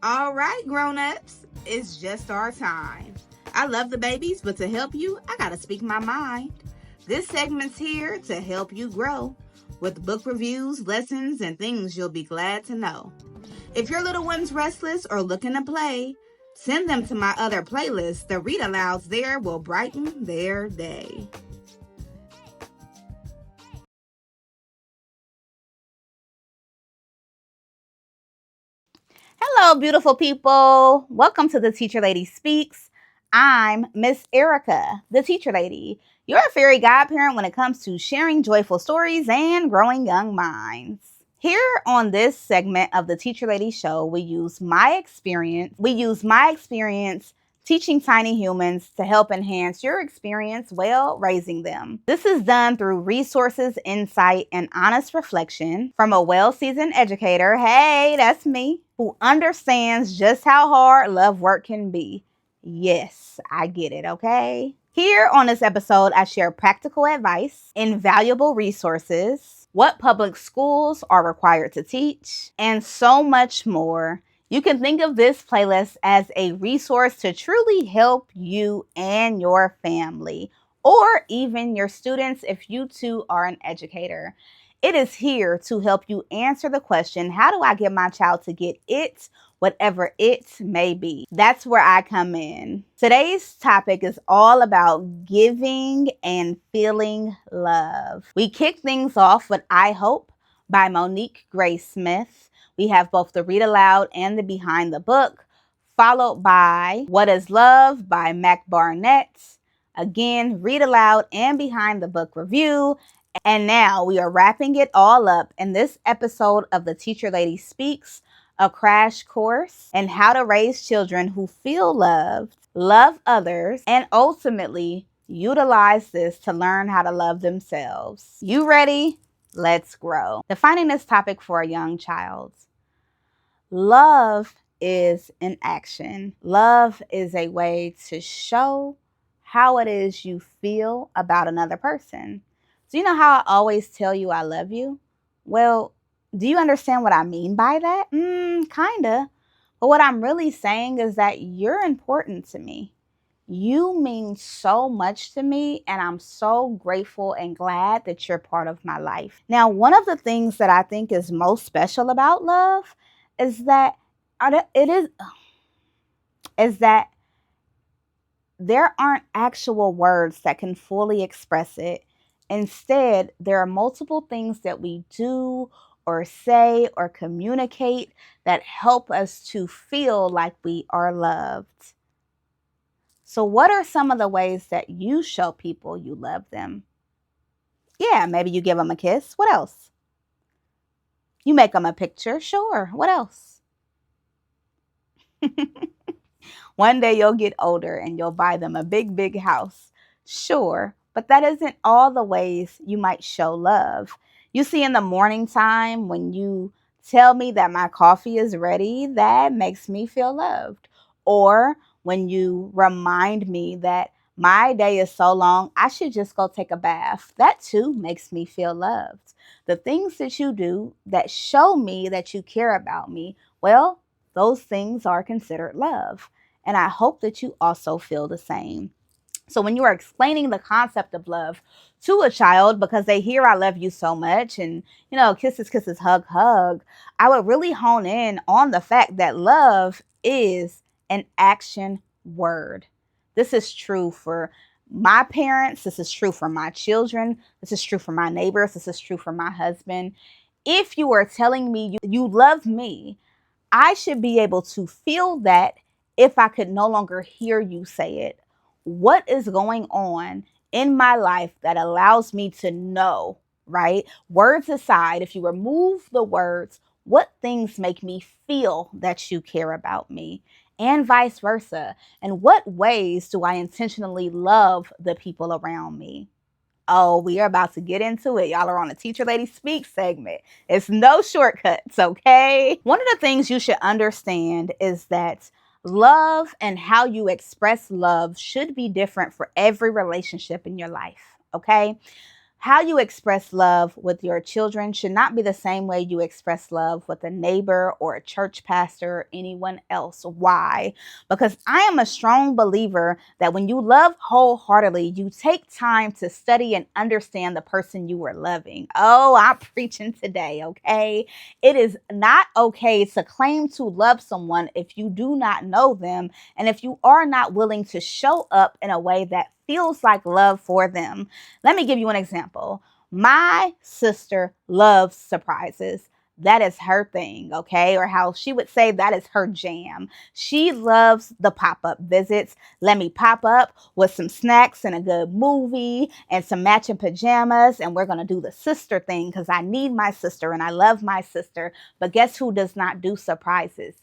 All right, grown-ups, it's just our time. I love the babies, but to help you, I gotta speak my mind. This segment's here to help you grow with book reviews, lessons, and things you'll be glad to know. If your little one's restless or looking to play, send them to my other playlist. The read-alouds there will brighten their day. Hello, beautiful people. Welcome to the Teacher Lady Speaks. I'm Miss Erica, the Teacher Lady, your fairy godparent when it comes to sharing joyful stories and growing young minds. Here on this segment of the Teacher Lady Show, we use my experience. Teaching tiny humans to help enhance your experience while raising them. This is done through resources, insight, and honest reflection from a well-seasoned educator, hey, that's me, who understands just how hard love work can be. Yes, I get it, okay? Here on this episode, I share practical advice, invaluable resources, what public schools are required to teach, and so much more. You can think of this playlist as a resource to truly help you and your family, or even your students if you too are an educator. It is here to help you answer the question, how do I get my child to get it, whatever it may be? That's where I come in. Today's topic is all about giving and feeling love. We kick things off with I Hope by Monique Grace Smith. We have both the read aloud and the behind the book, followed by What is Love by Mac Barnett. Again, read aloud and behind the book review. And now we are wrapping it all up in this episode of the Teacher Lady Speaks, a crash course in how to raise children who feel loved, love others, and ultimately utilize this to learn how to love themselves. You ready? Let's grow. Defining this topic for a young child. Love is an action. Love is a way to show how it is you feel about another person. Do you know how I always tell you I love you? Well, do you understand what I mean by that? Kinda. But what I'm really saying is that you're important to me. You mean so much to me, and I'm so grateful and glad that you're part of my life. Now, one of the things that I think is most special about love is that it is that there aren't actual words that can fully express it. Instead, there are multiple things that we do or say or communicate that help us to feel like we are loved. So what are some of the ways that you show people you love them? Yeah, maybe you give them a kiss. What else? You make them a picture. Sure. What else? One day you'll get older and you'll buy them a big, big house. Sure. But that isn't all the ways you might show love. You see, in the morning time, when you tell me that my coffee is ready, that makes me feel loved. Or when you remind me that my day is so long, I should just go take a bath. That too makes me feel loved. The things that you do that show me that you care about me, well, those things are considered love. And I hope that you also feel the same. So when you are explaining the concept of love to a child, because they hear I love you so much and, kisses, kisses, hug, hug, I would really hone in on the fact that love is an action word. This is true for my parents. This is true for my children. This is true for my neighbors. This is true for my husband. If you are telling me you love me, I should be able to feel that if I could no longer hear you say it. What is going on in my life that allows me to know, right? Words aside, if you remove the words, what things make me feel that you care about me? And vice versa. And what ways do I intentionally love the people around me? Oh, we are about to get into it. Y'all are on the Teacher Lady Speak segment. It's no shortcuts, okay? One of the things you should understand is that love and how you express love should be different for every relationship in your life, okay? How you express love with your children should not be the same way you express love with a neighbor or a church pastor or anyone else. Why? Because I am a strong believer that when you love wholeheartedly, you take time to study and understand the person you are loving. Oh, I'm preaching today, okay? It is not okay to claim to love someone if you do not know them and if you are not willing to show up in a way that feels like love for them. Let me give you an example. My sister loves surprises. That is her thing, okay? Or how she would say that is her jam. She loves the pop-up visits. Let me pop up with some snacks and a good movie and some matching pajamas, and we're going to do the sister thing because I need my sister and I love my sister. But guess who does not do surprises?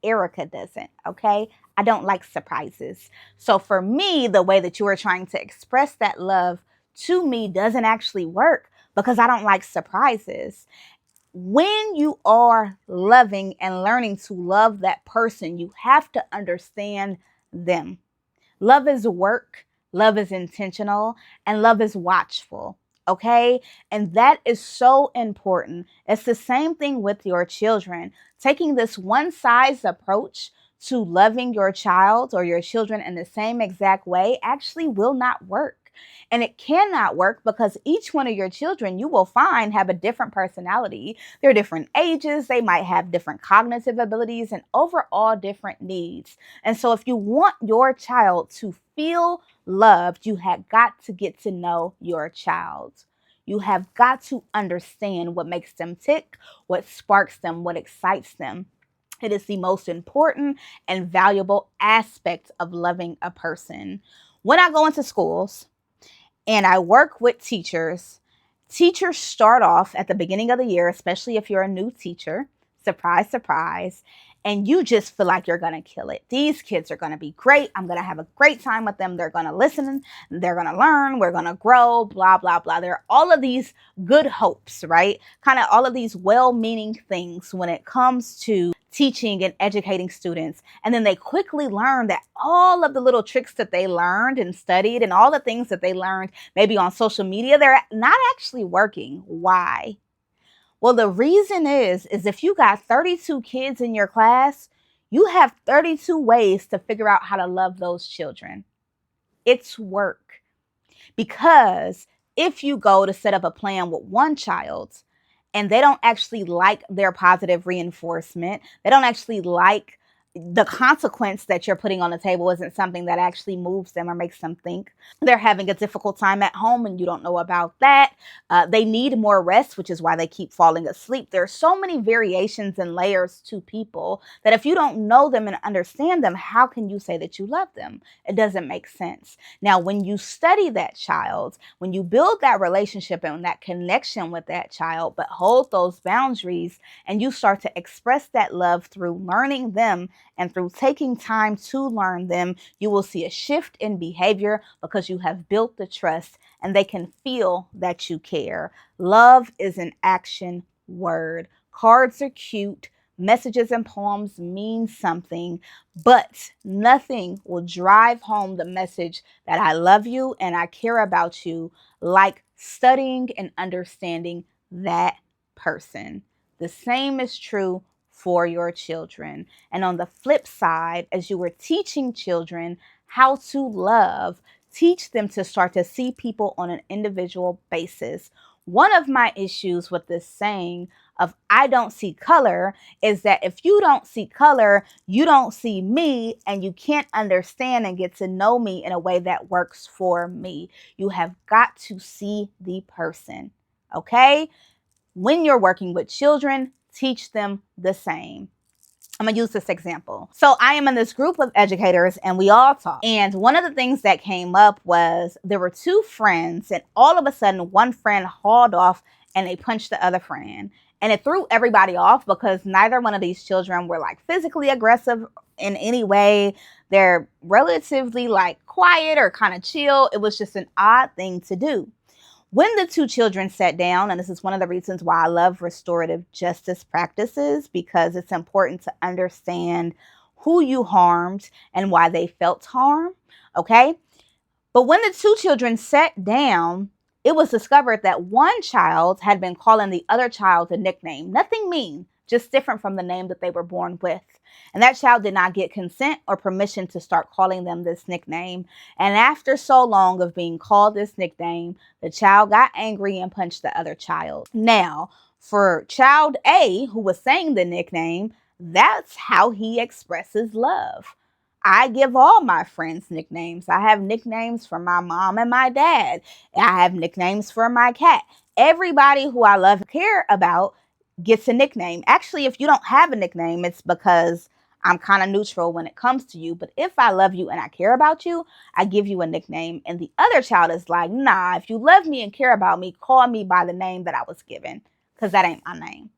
Erica doesn't, okay? I don't like surprises. So for me, the way that you are trying to express that love to me doesn't actually work because I don't like surprises. When you are loving and learning to love that person, you have to understand them. Love is work, love is intentional, and love is watchful. Okay. And that is so important. It's the same thing with your children. Taking this one size approach to loving your child or your children in the same exact way actually will not work. And it cannot work because each one of your children you will find have a different personality. They're different ages. They might have different cognitive abilities and overall different needs. And so if you want your child to feel loved, you have got to get to know your child. You have got to understand what makes them tick, what sparks them, what excites them. It is the most important and valuable aspect of loving a person. When I go into schools and I work with teachers, teachers start off at the beginning of the year, especially if you're a new teacher, surprise, surprise, and you just feel like you're going to kill it. These kids are going to be great. I'm going to have a great time with them. They're going to listen. They're going to learn. We're going to grow, blah, blah, blah. There are all of these good hopes, right? Kind of all of these well-meaning things when it comes to teaching and educating students. And then they quickly learn that all of the little tricks that they learned and studied and all the things that they learned maybe on social media, they're not actually working. Why? Well, the reason is if you got 32 kids in your class, you have 32 ways to figure out how to love those children. It's work. Because if you go to set up a plan with one child and they don't actually like their positive reinforcement, they don't actually like the consequence that you're putting on the table isn't something that actually moves them or makes them think. They're having a difficult time at home and you don't know about that. They need more rest, which is why they keep falling asleep. There are so many variations and layers to people that if you don't know them and understand them, how can you say that you love them? It doesn't make sense. Now, when you study that child, when you build that relationship and that connection with that child, but hold those boundaries and you start to express that love through learning them and through taking time to learn them, you will see a shift in behavior because you have built the trust and they can feel that you care. Love is an action word. Cards are cute. Messages and poems mean something, but nothing will drive home the message that I love you and I care about you like studying and understanding that person. The same is true for your children. And on the flip side, as you were teaching children how to love, teach them to start to see people on an individual basis. One of my issues with this saying of I don't see color is that if you don't see color, you don't see me and you can't understand and get to know me in a way that works for me. You have got to see the person, okay? When you're working with children, teach them the same. I'm going to use this example. So I am in this group of educators and we all talk. And one of the things that came up was there were two friends and all of a sudden one friend hauled off and they punched the other friend. And it threw everybody off because neither one of these children were like physically aggressive in any way. They're relatively like quiet or kind of chill. It was just an odd thing to do. When the two children sat down, and this is one of the reasons why I love restorative justice practices, because it's important to understand who you harmed and why they felt harm, okay? But when the two children sat down, It was discovered that one child had been calling the other child a nickname, nothing mean, just different from the name that they were born with. And that child did not get consent or permission to start calling them this nickname. And after so long of being called this nickname, the child got angry and punched the other child. Now, for child A, who was saying the nickname, that's how he expresses love. I give all my friends nicknames. I have nicknames for my mom and my dad. I have nicknames for my cat. Everybody who I love and care about gets a nickname. Actually, if you don't have a nickname, it's because I'm kind of neutral when it comes to you. But if I love you and I care about you, I give you a nickname. And the other child is like, nah, if you love me and care about me, call me by the name that I was given, because that ain't my name.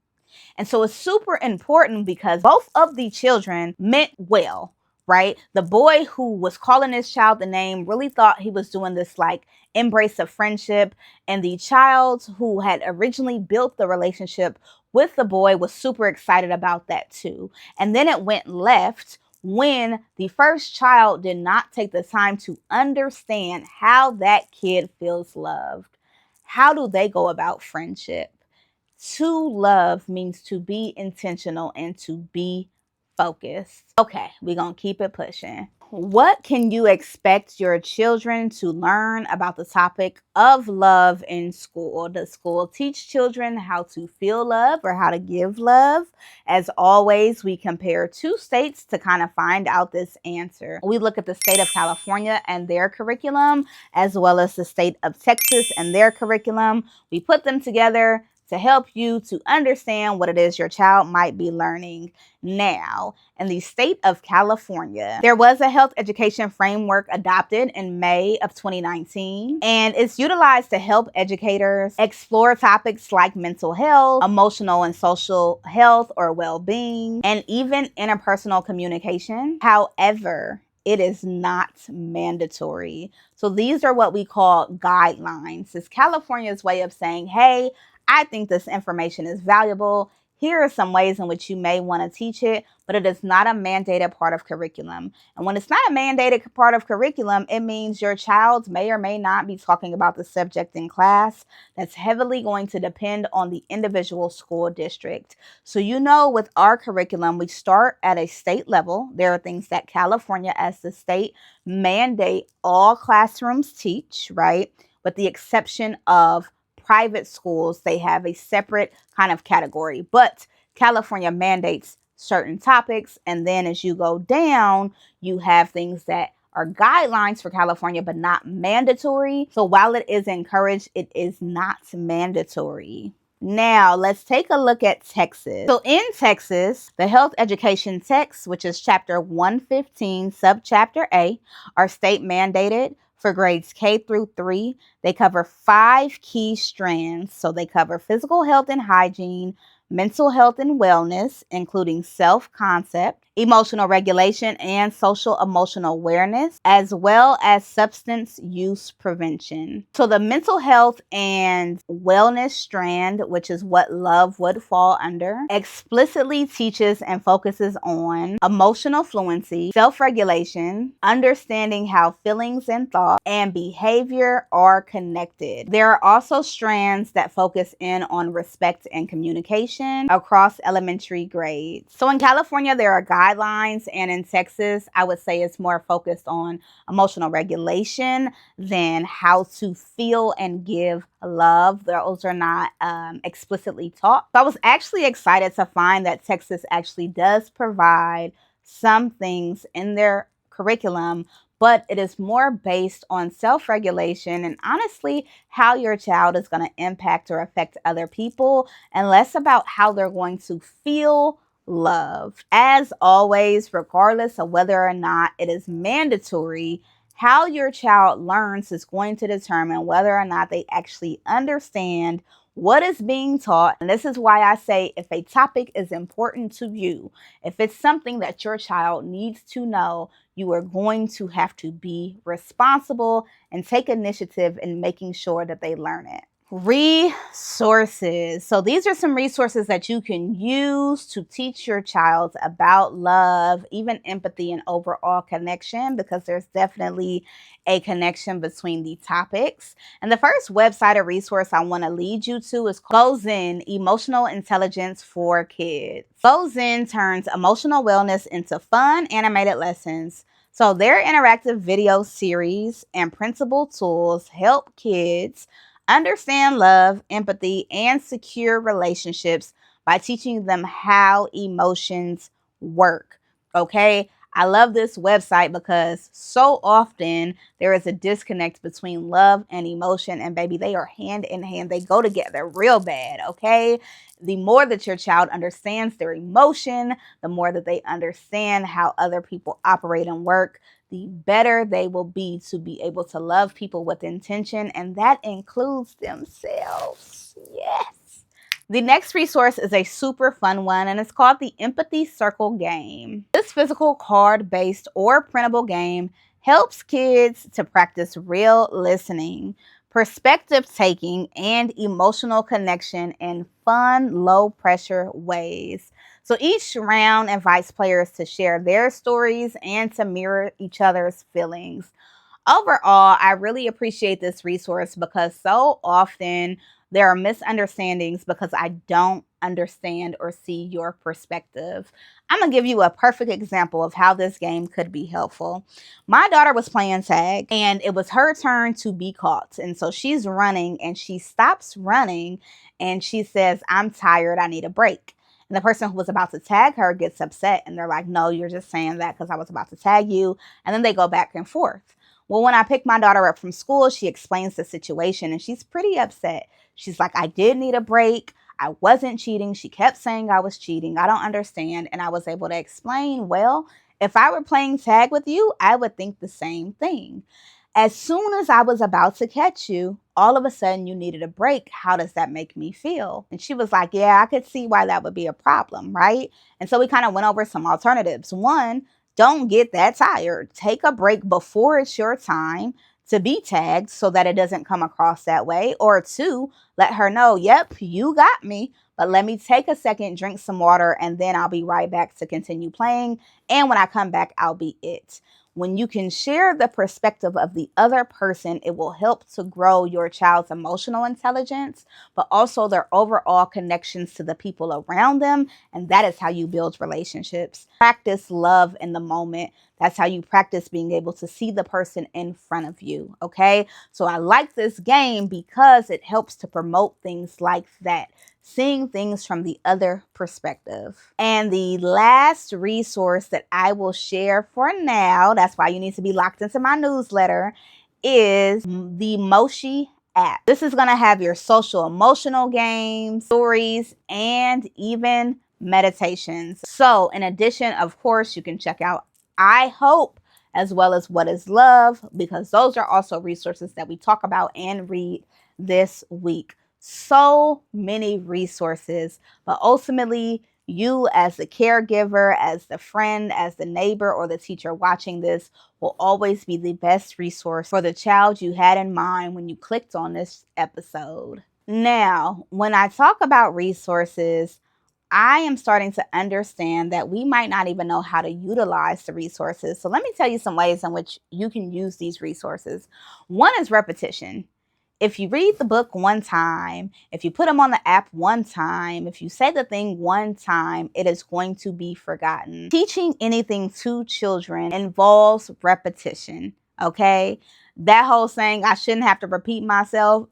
And so it's super important because both of the children meant well, right? The boy who was calling his child the name really thought he was doing this like embrace of friendship. And the child who had originally built the relationship with the boy was super excited about that too. And then it went left when the first child did not take the time to understand how that kid feels loved. How do they go about friendship? To love means to be intentional and to be focused. Okay, we're going to keep it pushing. What can you expect your children to learn about the topic of love in school? Does school teach children how to feel love or how to give love? As always, we compare two states to kind of find out this answer. We look at the state of California and their curriculum, as well as the state of Texas and their curriculum. We put them together to help you to understand what it is your child might be learning. Now, in the state of California, there was a health education framework adopted in May of 2019, and it's utilized to help educators explore topics like mental health, emotional and social health or well-being, and even interpersonal communication. However, it is not mandatory. So these are what we call guidelines. It's California's way of saying, hey, I think this information is valuable. Here are some ways in which you may want to teach it, but it is not a mandated part of curriculum. And when it's not a mandated part of curriculum, it means your child may or may not be talking about the subject in class. That's heavily going to depend on the individual school district. So, you know, with our curriculum, we start at a state level. There are things that California as the state mandate all classrooms teach, right? With the exception of private schools, they have a separate kind of category, but California mandates certain topics. And then as you go down, you have things that are guidelines for California, but not mandatory. So while it is encouraged, it is not mandatory. Now, let's take a look at Texas. So in Texas, the health education texts, which is chapter 115, subchapter A, are state mandated for grades K through 3. They cover 5 key strands. So they cover physical health and hygiene, mental health and wellness, including self-concept, emotional regulation, and social emotional awareness, as well as substance use prevention. So the mental health and wellness strand, which is what love would fall under, explicitly teaches and focuses on emotional fluency, self-regulation, understanding how feelings and thoughts and behavior are connected. There are also strands that focus in on respect and communication across elementary grades. So in California, there are guidelines, and in Texas, I would say it's more focused on emotional regulation than how to feel and give love. Those are not explicitly taught. So I was actually excited to find that Texas actually does provide some things in their curriculum, but it is more based on self-regulation and honestly how your child is going to impact or affect other people, and less about how they're going to feel loved. As always, regardless of whether or not it is mandatory, how your child learns is going to determine whether or not they actually understand what is being taught. And this is why I say, if a topic is important to you, if it's something that your child needs to know, you are going to have to be responsible and take initiative in making sure that they learn it. Resources. So these are some resources that you can use to teach your child about love, even empathy and overall connection, because there's definitely a connection between the topics. And the first website or resource I want to lead you to is Go Zen, Emotional Intelligence for Kids. Go Zen turns emotional wellness into fun animated lessons. So their interactive video series and principal tools help kids understand love, empathy, and secure relationships by teaching them how emotions work. Okay. I love this website because so often there is a disconnect between love and emotion, and baby, they are hand in hand. They go together real bad. Okay. The more that your child understands their emotion, the more that they understand how other people operate and work, the better they will be to be able to love people with intention, and that includes themselves. Yes. The next resource is a super fun one, and it's called the Empathy Circle game. This physical card-based or printable game helps kids to practice real listening, perspective taking, and emotional connection in fun, low-pressure ways. So each round invites players to share their stories and to mirror each other's feelings. Overall, I really appreciate this resource because so often there are misunderstandings because I don't understand or see your perspective. I'm going to give you a perfect example of how this game could be helpful. My daughter was playing tag and it was her turn to be caught. And so she's running and she stops running and she says, "I'm tired, I need a break." And the person who was about to tag her gets upset and they're like, "No, you're just saying that because I was about to tag you." And then they go back and forth. Well, when I picked my daughter up from school, she explains the situation and she's pretty upset. She's like, "I did need a break. I wasn't cheating. She kept saying I was cheating. I don't understand." And I was able to explain, well, if I were playing tag with you, I would think the same thing. As soon as I was about to catch you, all of a sudden you needed a break. How does that make me feel? And she was like, "Yeah, I could see why that would be a problem, right?" And so we kind of went over some alternatives. One, don't get that tired. Take a break before it's your time to be tagged so that it doesn't come across that way. Or two, let her know, "Yep, you got me, but let me take a second, drink some water, and then I'll be right back to continue playing. And when I come back, I'll be it." When you can share the perspective of the other person, it will help to grow your child's emotional intelligence, but also their overall connections to the people around them. And that is how you build relationships. Practice love in the moment. That's how you practice being able to see the person in front of you. Okay. So I like this game because it helps to promote things like that, seeing things from the other perspective. And the last resource that I will share for now, that's why you need to be locked into my newsletter, is the Moshi app. This is going to have your social emotional games, stories, and even meditations. So in addition, of course, you can check out I Hope as well as What is Love, because those are also resources that we talk about and read this week. So many resources, but ultimately you as the caregiver, as the friend, as the neighbor, or the teacher watching this will always be the best resource for the child you had in mind when you clicked on this episode. Now, when I talk about resources, I am starting to understand that we might not even know how to utilize the resources. So let me tell you some ways in which you can use these resources. One is repetition. If you read the book one time, if you put them on the app one time, if you say the thing one time, it is going to be forgotten. Teaching anything to children involves repetition, okay? That whole saying, "I shouldn't have to repeat myself,"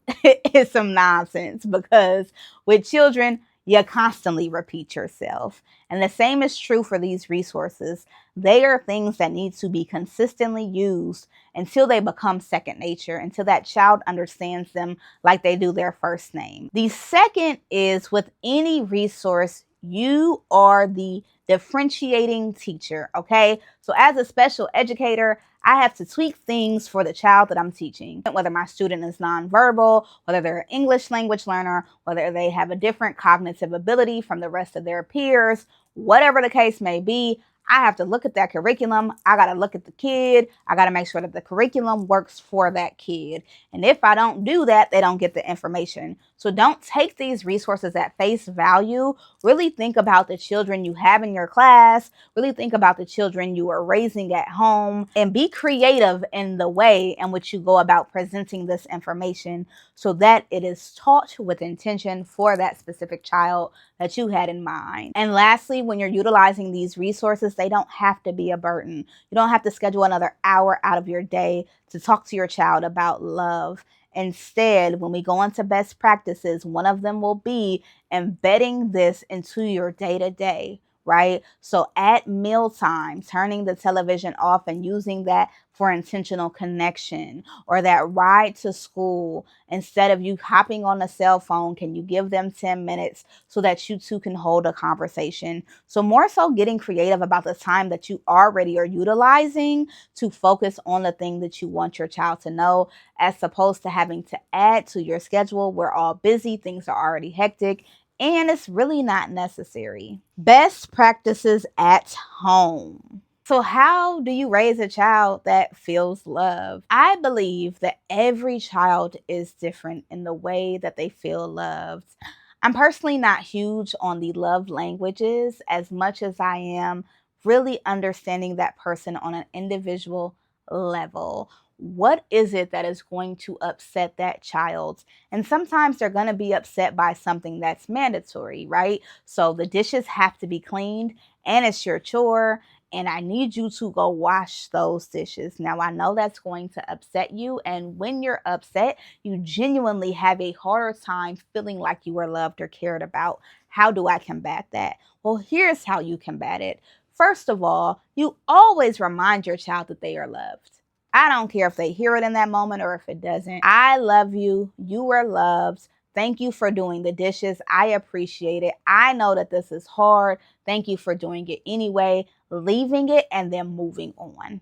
is some nonsense, because with children, you constantly repeat yourself. And the same is true for these resources. They are things that need to be consistently used until they become second nature, until that child understands them like they do their first name. The second is, with any resource, you are the differentiating teacher, okay? So as a special educator, I have to tweak things for the child that I'm teaching. Whether my student is nonverbal, whether they're an English language learner, whether they have a different cognitive ability from the rest of their peers, whatever the case may be, I have to look at that curriculum. I got to look at the kid. I got to make sure that the curriculum works for that kid. And if I don't do that, they don't get the information. So don't take these resources at face value. Really think about the children you have in your class. Really think about the children you are raising at home, and be creative in the way in which you go about presenting this information so that it is taught with intention for that specific child that you had in mind. And lastly, when you're utilizing these resources, they don't have to be a burden. You don't have to schedule another hour out of your day to talk to your child about love. Instead, when we go into best practices, one of them will be embedding this into your day-to-day, right? So at mealtime, turning the television off and using that for intentional connection, or that ride to school, instead of you hopping on a cell phone, can you give them 10 minutes so that you two can hold a conversation? So more so getting creative about the time that you already are utilizing to focus on the thing that you want your child to know, as opposed to having to add to your schedule. We're all busy, things are already hectic, and it's really not necessary. Best practices at home. So how do you raise a child that feels loved? I believe that every child is different in the way that they feel loved. I'm personally not huge on the love languages as much as I am really understanding that person on an individual level. What is it that is going to upset that child? And sometimes they're going to be upset by something that's mandatory, right? So the dishes have to be cleaned and it's your chore, and I need you to go wash those dishes. Now, I know that's going to upset you. And when you're upset, you genuinely have a harder time feeling like you are loved or cared about. How do I combat that? Well, here's how you combat it. First of all, you always remind your child that they are loved. I don't care if they hear it in that moment or if it doesn't. I love you. You are loved. Thank you for doing the dishes. I appreciate it. I know that this is hard. Thank you for doing it anyway. Leaving it and then moving on.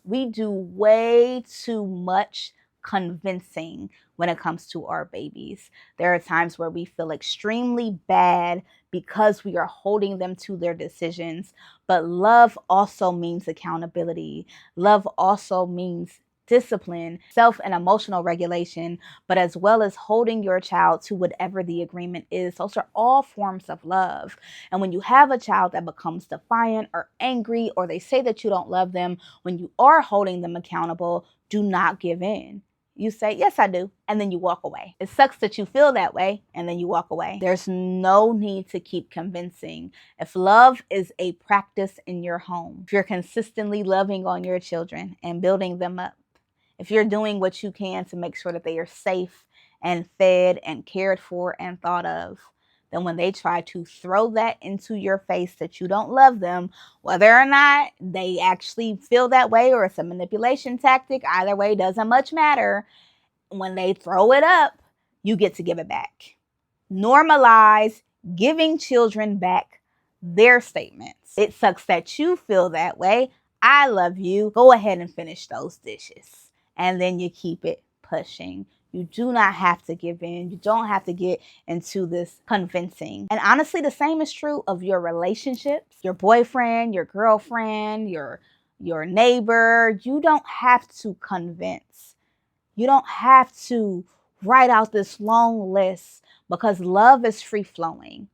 We do way too much convincing when it comes to our babies. There are times where we feel extremely bad because we are holding them to their decisions. But love also means accountability. Love also means discipline, self and emotional regulation, but as well as holding your child to whatever the agreement is. Those are all forms of love. And when you have a child that becomes defiant or angry, or they say that you don't love them, when you are holding them accountable, do not give in. You say, yes, I do, and then you walk away. It sucks that you feel that way, and then you walk away. There's no need to keep convincing. If love is a practice in your home, if you're consistently loving on your children and building them up, if you're doing what you can to make sure that they are safe and fed and cared for and thought of, then when they try to throw that into your face that you don't love them, whether or not they actually feel that way or it's a manipulation tactic, either way, doesn't much matter. When they throw it up, you get to give it back. Normalize giving children back their statements. It sucks that you feel that way. I love you. Go ahead and finish those dishes. And then you keep it pushing. You do not have to give in. You don't have to get into this convincing. And honestly, the same is true of your relationships, your boyfriend, your girlfriend, your neighbor. You don't have to convince. You don't have to write out this long list, because love is free flowing.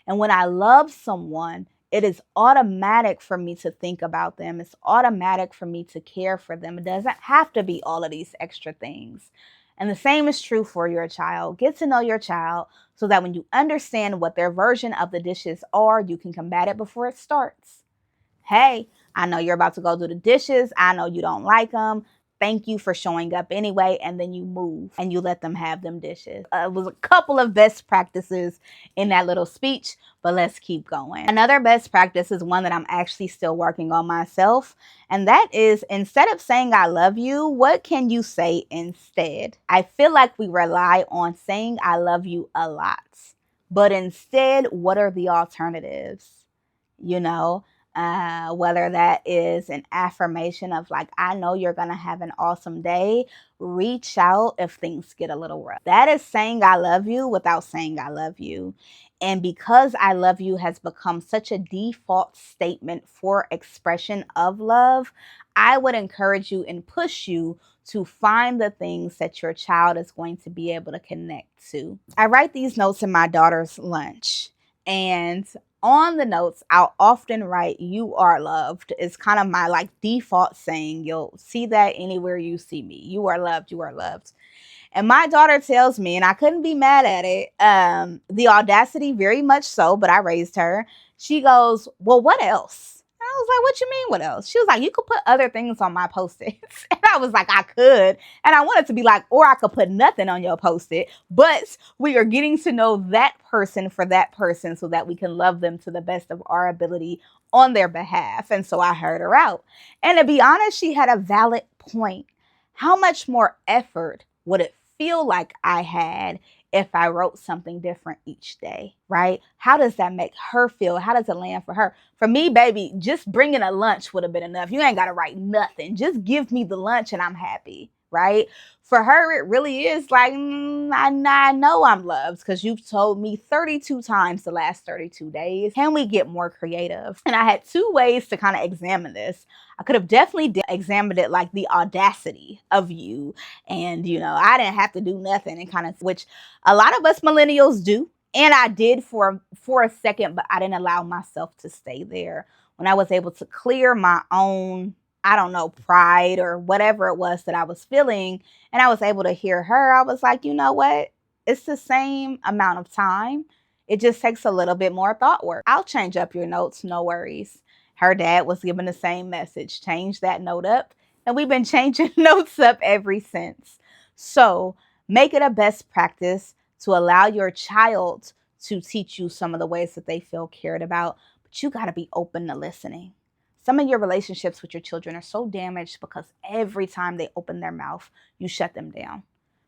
And when I love someone, it is automatic for me to think about them. It's automatic for me to care for them. It doesn't have to be all of these extra things. And the same is true for your child. Get to know your child so that when you understand what their version of the dishes are, you can combat it before it starts. Hey, I know you're about to go do the dishes. I know you don't like them. Thank you for showing up anyway. And then you move and you let them have them dishes. It was a couple of best practices in that little speech, but let's keep going. Another best practice is one that I'm actually still working on myself. And that is, instead of saying I love you, what can you say instead? I feel like we rely on saying I love you a lot. But instead, what are the alternatives? You know, Whether that is an affirmation of like, I know you're going to have an awesome day. Reach out if things get a little rough. That is saying I love you without saying I love you. And because I love you has become such a default statement for expression of love, I would encourage you and push you to find the things that your child is going to be able to connect to. I write these notes in my daughter's lunch, and on the notes, I'll often write, "You are loved." It's kind of my like default saying. You'll see that anywhere you see me. You are loved. You are loved. And my daughter tells me, and I couldn't be mad at it, the audacity, very much so, but I raised her. She goes, "Well, what else?" And I was like, "What you mean, what else?" She was like, "You could put other things on my Post-its." And I was like, "I could." And I wanted to be like, "Or I could put nothing on your Post-it." But we are getting to know that person for that person so that we can love them to the best of our ability on their behalf. And so I heard her out. And to be honest, she had a valid point. How much more effort would it feel like I had if I wrote something different each day, right? How does that make her feel? How does it land for her? For me, baby, just bringing a lunch would have been enough. You ain't got to write nothing. Just give me the lunch and I'm happy, right? For her, it really is like, I know I'm loved because you've told me 32 times the last 32 days. Can we get more creative? And I had two ways to kind of examine this. I could have definitely examined it like the audacity of you. And, I didn't have to do nothing and kind of, which a lot of us millennials do. And I did for a second, but I didn't allow myself to stay there. When I was able to clear my own, I don't know, pride or whatever it was that I was feeling, and I was able to hear her, I was like, you know what? It's the same amount of time. It just takes a little bit more thought work. I'll change up your notes, no worries. Her dad was given the same message. Change that note up. And we've been changing notes up ever since. So make it a best practice to allow your child to teach you some of the ways that they feel cared about. But you got to be open to listening. Some of your relationships with your children are so damaged because every time they open their mouth, you shut them down.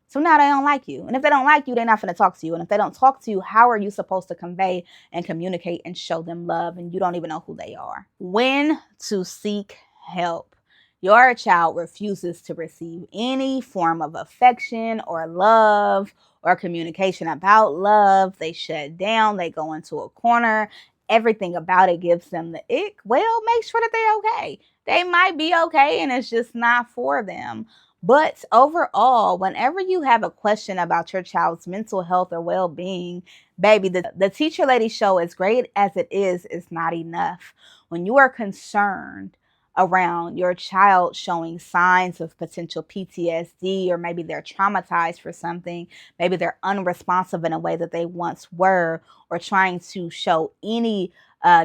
So now they don't like you. And if they don't like you, they're not going to talk to you. And if they don't talk to you, how are you supposed to convey and communicate and show them love? And you don't even know who they are. When to seek help. Your child refuses to receive any form of affection or love or communication about love. They shut down. They go into a corner. Everything about it gives them the ick. Well, make sure that they're okay. They might be okay and it's just not for them. But overall, whenever you have a question about your child's mental health or well-being, baby, the Teacher Lady Show, as great as it is not enough. When you are concerned around your child showing signs of potential PTSD, or maybe they're traumatized for something, maybe they're unresponsive in a way that they once were, or trying to show any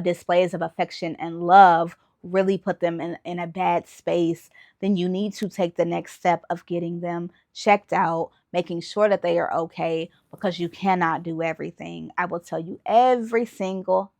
displays of affection and love, really put them in a bad space, then you need to take the next step of getting them checked out, making sure that they are okay, because you cannot do everything. I will tell you every single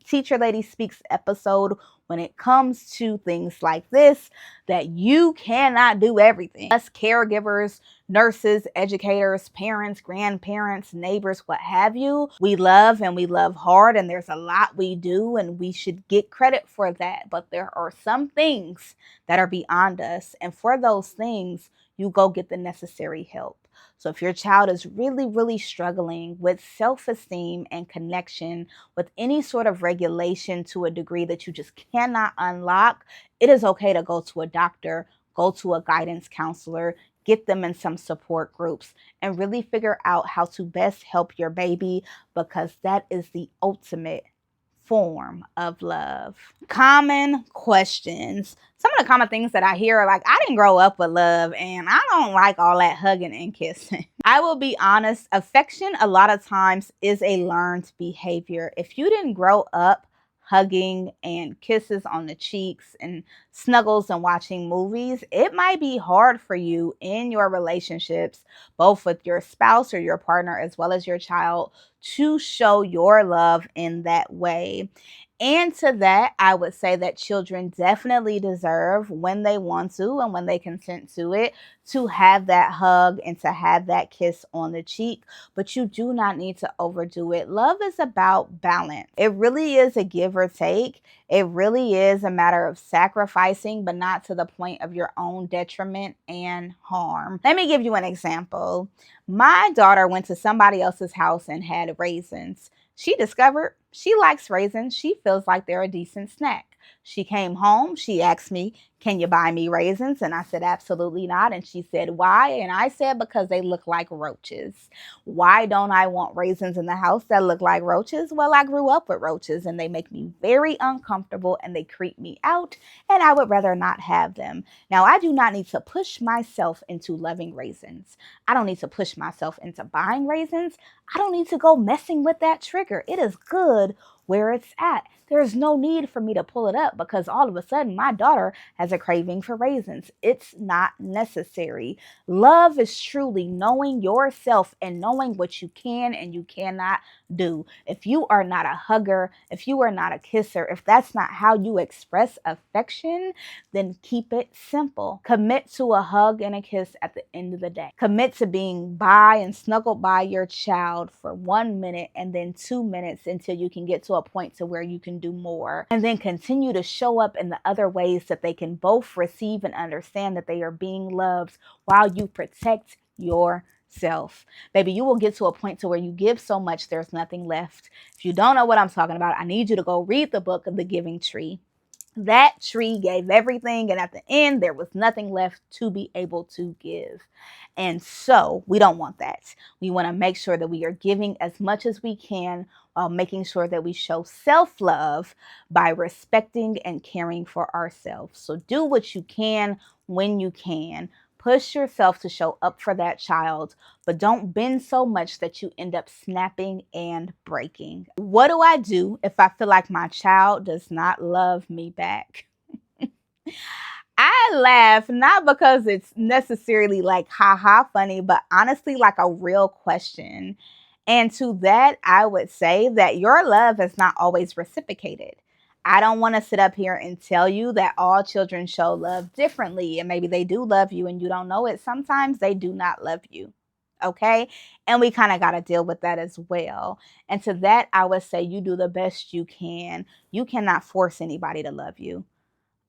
Teacher Lady Speaks episode when it comes to things like this, that you cannot do everything. Us caregivers, nurses, educators, parents, grandparents, neighbors, what have you, we love and we love hard, and there's a lot we do and we should get credit for that. But there are some things that are beyond us, and for those things, you go get the necessary help. So if your child is really, really struggling with self-esteem and connection, with any sort of regulation to a degree that you just cannot unlock, it is okay to go to a doctor, go to a guidance counselor, get them in some support groups, and really figure out how to best help your baby, because that is the ultimate form of love. Common questions. Some of the common things that I hear are like, I didn't grow up with love and I don't like all that hugging and kissing. I will be honest, affection a lot of times is a learned behavior. If you didn't grow up hugging and kisses on the cheeks and snuggles and watching movies, it might be hard for you in your relationships, both with your spouse or your partner as well as your child, to show your love in that way. And to that, I would say that children definitely deserve, when they want to and when they consent to it, to have that hug and to have that kiss on the cheek. But you do not need to overdo it. Love is about balance. It really is a give or take. It really is a matter of sacrificing, but not to the point of your own detriment and harm. Let me give you an example. My daughter went to somebody else's house and had raisins. She discovered she likes raisins. She feels like they're a decent snack. She came home. She asked me, "Can you buy me raisins?" And I said, "Absolutely not." And she said, "Why?" And I said, "Because they look like roaches." Why don't I want raisins in the house that look like roaches? Well, I grew up with roaches and they make me very uncomfortable and they creep me out, and I would rather not have them. Now, I do not need to push myself into loving raisins. I don't need to push myself into buying raisins. I don't need to go messing with that trigger. It is good where it's at. There's no need for me to pull it up because all of a sudden my daughter has a craving for raisins. It's not necessary. Love is truly knowing yourself and knowing what you can and you cannot do. If you are not a hugger, if you are not a kisser, if that's not how you express affection, then keep it simple. Commit to a hug and a kiss at the end of the day. Commit to being by and snuggled by your child for 1 minute and then 2 minutes until you can get to a point to where you can do more. And then continue to show up in the other ways that they can both receive and understand that they are being loved while you protect yourself. Baby, you will get to a point to where you give so much there's nothing left. If you don't know what I'm talking about, I need you to go read the book of The Giving Tree. That tree gave everything, and at the end, there was nothing left to be able to give. And so we don't want that. We want to make sure that we are giving as much as we can while making sure that we show self-love by respecting and caring for ourselves. So do what you can when you can. Push yourself to show up for that child, but don't bend so much that you end up snapping and breaking. What do I do if I feel like my child does not love me back? I laugh not because it's necessarily like haha funny, but honestly like a real question. And to that, I would say that your love is not always reciprocated. I don't want to sit up here and tell you that all children show love differently, and maybe they do love you and you don't know it. Sometimes they do not love you. Okay. And we kind of got to deal with that as well. And to that, I would say you do the best you can. You cannot force anybody to love you.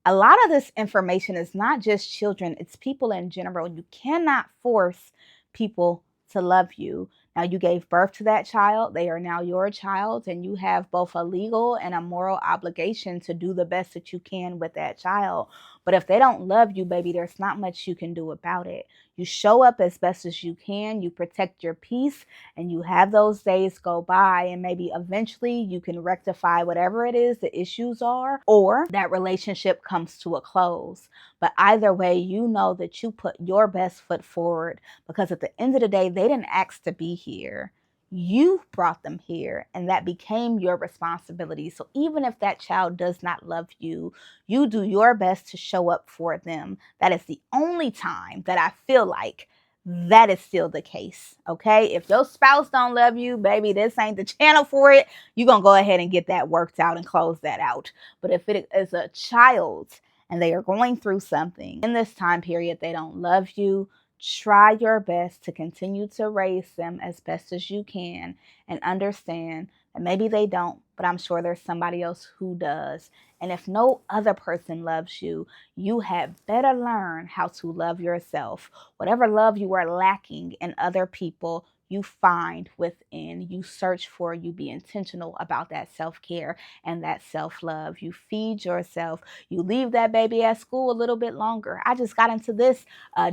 A lot of this information is not just children, it's people in general. You cannot force people to love you. Now, you gave birth to that child, they are now your child, and you have both a legal and a moral obligation to do the best that you can with that child. But if they don't love you, baby, there's not much you can do about it. You show up as best as you can, you protect your peace, and you have those days go by, and maybe eventually you can rectify whatever it is the issues are, or that relationship comes to a close. But either way, you know that you put your best foot forward, because at the end of the day, they didn't ask to be here. You brought them here, and that became your responsibility. So even if that child does not love you, you do your best to show up for them. That is the only time that I feel like that is still the case. Okay. If your spouse don't love you, baby, this ain't the channel for it. You're going to go ahead and get that worked out and close that out. But if it is a child and they are going through something in this time period, they don't love you, try your best to continue to raise them as best as you can, and understand that maybe they don't, but I'm sure there's somebody else who does. And if no other person loves you, you had better learn how to love yourself. Whatever love you are lacking in other people, you find within. You search for, you be intentional about that self-care and that self-love. You feed yourself. You leave that baby at school a little bit longer. I just got into this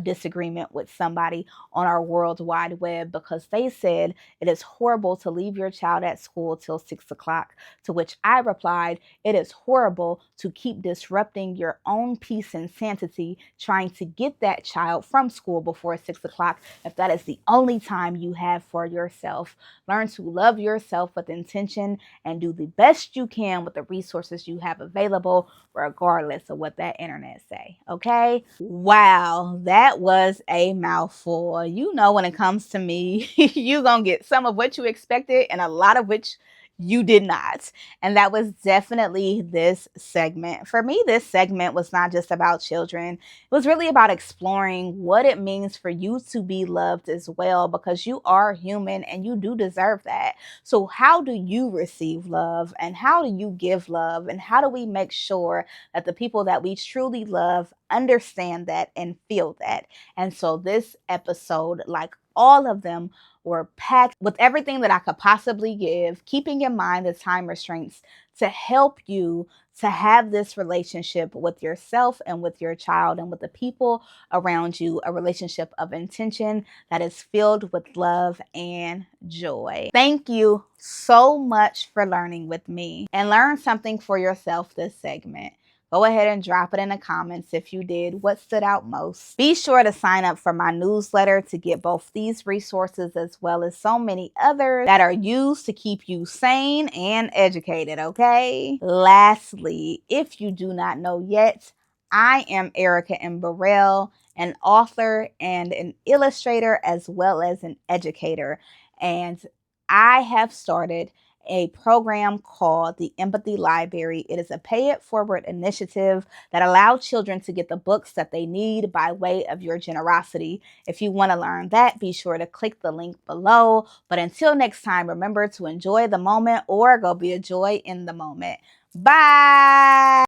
disagreement with somebody on our World Wide Web because they said it is horrible to leave your child at school till 6 o'clock, to which I replied, it is horrible to keep disrupting your own peace and sanity trying to get that child from school before 6 o'clock if that is the only time you have have for yourself. Learn to love yourself with intention and do the best you can with the resources you have available, regardless of what that internet say. Okay? Wow, that was a mouthful. You know, when it comes to me, you're going to get some of what you expected and a lot of which you did not. And that was definitely this segment. For me, this segment was not just about children. It was really about exploring what it means for you to be loved as well, because you are human and you do deserve that. So how do you receive love, and how do you give love, and how do we make sure that the people that we truly love understand that and feel that? And so this episode, like all of them, were packed with everything that I could possibly give, keeping in mind the time restraints to help you to have this relationship with yourself and with your child and with the people around you, a relationship of intention that is filled with love and joy. Thank you so much for learning with me, and learn something for yourself this segment. Go ahead and drop it in the comments if you did. What stood out most? Be sure to sign up for my newsletter to get both these resources as well as so many others that are used to keep you sane and educated, okay? Lastly, if you do not know yet, I am Erica M. Burrell, an author and an illustrator as well as an educator. And I have started a program called the Empathy Library. It is a pay it forward initiative that allows children to get the books that they need by way of your generosity. If you want to learn that, be sure to click the link below. But until next time, remember to enjoy the moment or go be a joy in the moment. Bye.